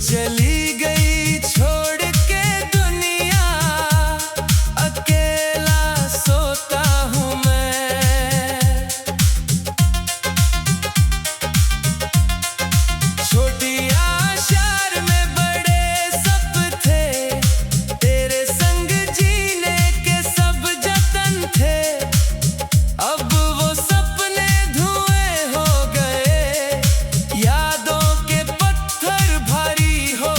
चली गई छोड़ के दुनिया, अकेला सोता हूँ मैं। छोटी आशार में बड़े सप थे, तेरे संग जीने के सब जतन थे। अब वो सपने धुएं हो गए, यादों के पत्थर भारी हो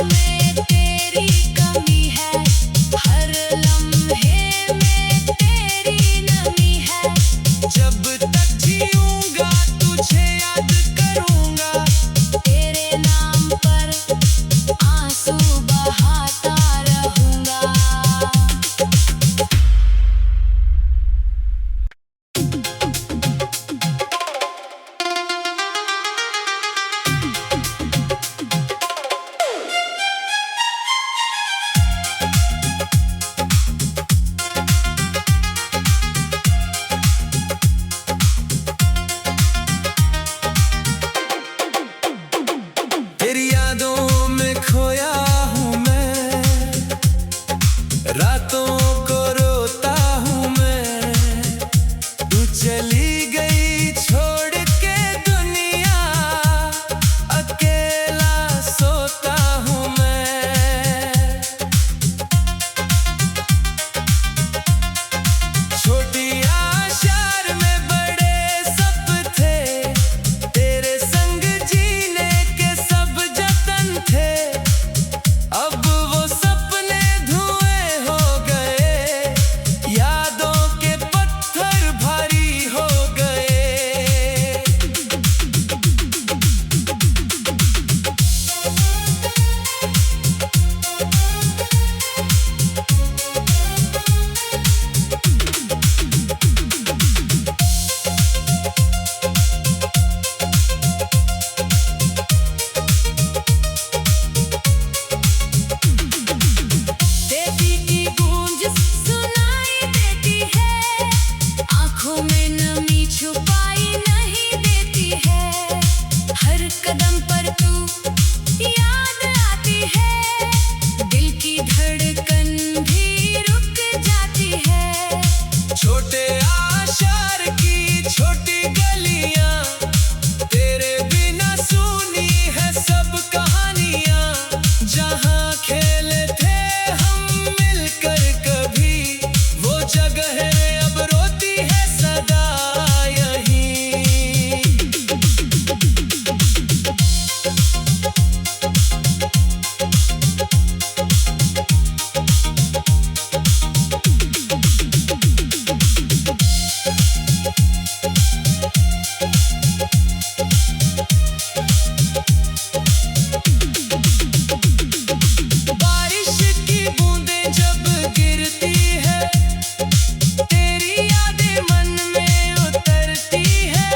में तेरी कमी है, हर लम्हे में तेरी नमी है। जब तक जीऊंगा तुझे याद करूंगा, तेरे नाम पर आंसू बहाता रहूंगा। तेरी यादों में खोया हूँ मैं, रातों को रोता हूँ मैं। तू चली गई छोड़ के दुनिया, अकेला सोता हूँ मैं। छोटी आशार में बड़े सप थे, तेरे संग जीने के सब जतन थे। अब वो सपने धुएं हो गए, यादों के पत्थर भारी हो गए। देती की गूंज सुनाई देती है, आंखों में नमी छुपाई नहीं देती है। हर कदम पर तू याद आती है, दिल की धड़कन भी रुक जाती है। छोटे आशार की छोटी गलियां, तेरे बिना सुनी है सब कहानियां। जहां खेले थे हम मिलकर कभी, वो जगह अब रोती है सदा यहीं। बारिश की बूंदें जब गिरती है, तेरी यादें मन में उतरती है।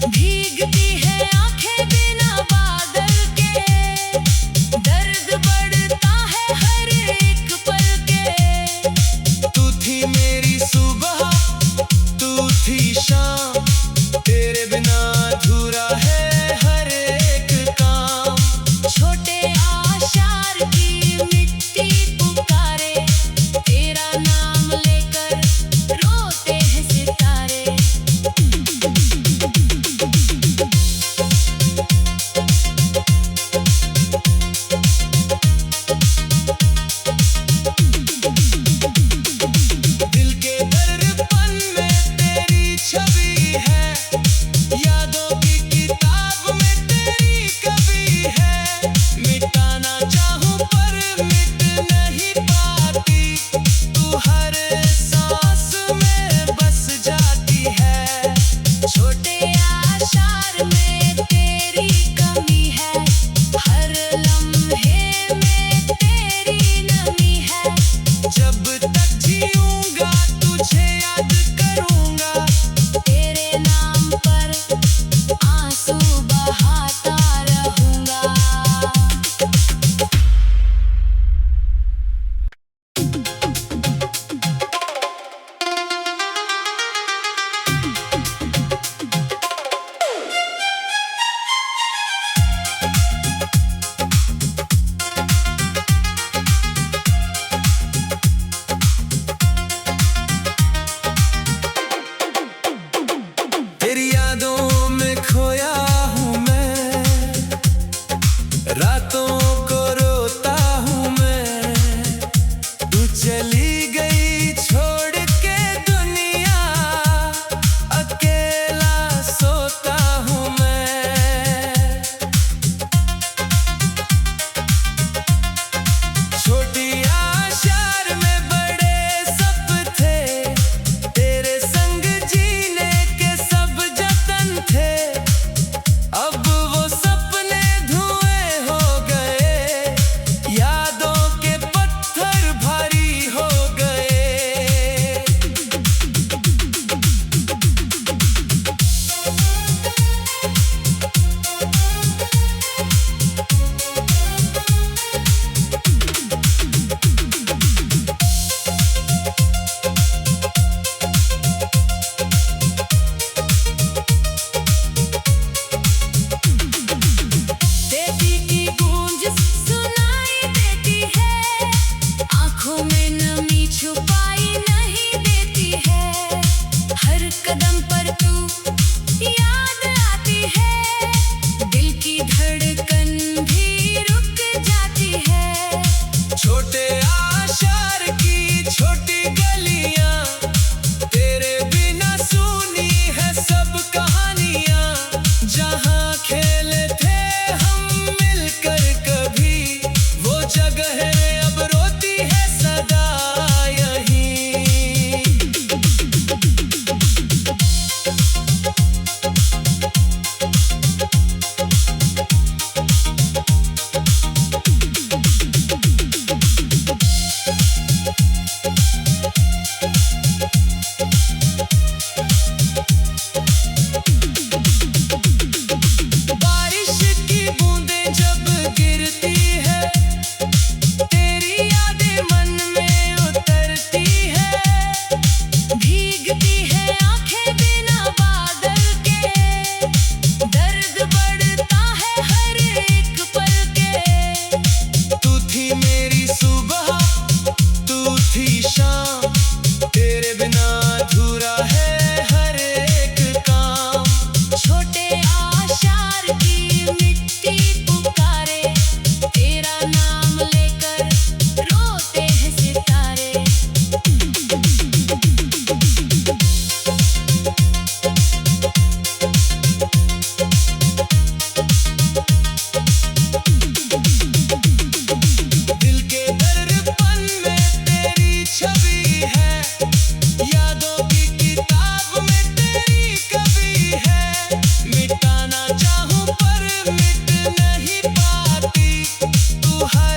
भीगती है आंखें बिना बादल के, दर्द बढ़ता है हर एक पल के। तू थी मेरी सुबह, तू थी शाम, तेरे बिना अधूरा है हर एक काम। छोटे आशार की मिट्टी पुकारे, तेरा नाम लेकर रोते हैं सितारे। दिल के दर्पण में तेरी छवि है, यादों की किताब में तेरी कभी है। मिटाना चाहूं पर मिट नहीं पाती, तू हर सांस में बस जाती है। छोटे आशार में तेरी कमी है, हर लम्हे में तेरी नमी है। जब तक जीऊंगा तुझे याद करूंगा, तेरे नाम पर आंसू बहाता रहूंगा। गहरे अब रोती है सदा यही। बारिश की बूंदें जब गिरती है, तेरी यादें मन में उतरती है। भीगती है आंखें बिना बादल के, दर्द बढ़ता है हर एक पल के। तू थी मेरी सुबह, तू थी शाम, तेरे बिना अधूरा है हर एक काम। छोटे आशार की मिट्टी पुकारे, तेरा नाम लेकर रोते हैं सितारे। दिल के दर्पण में तेरी छवि है, यादों की किताब में तेरी कभी है। मिटाना चाहूं पर मिट नहीं पाती, तू हर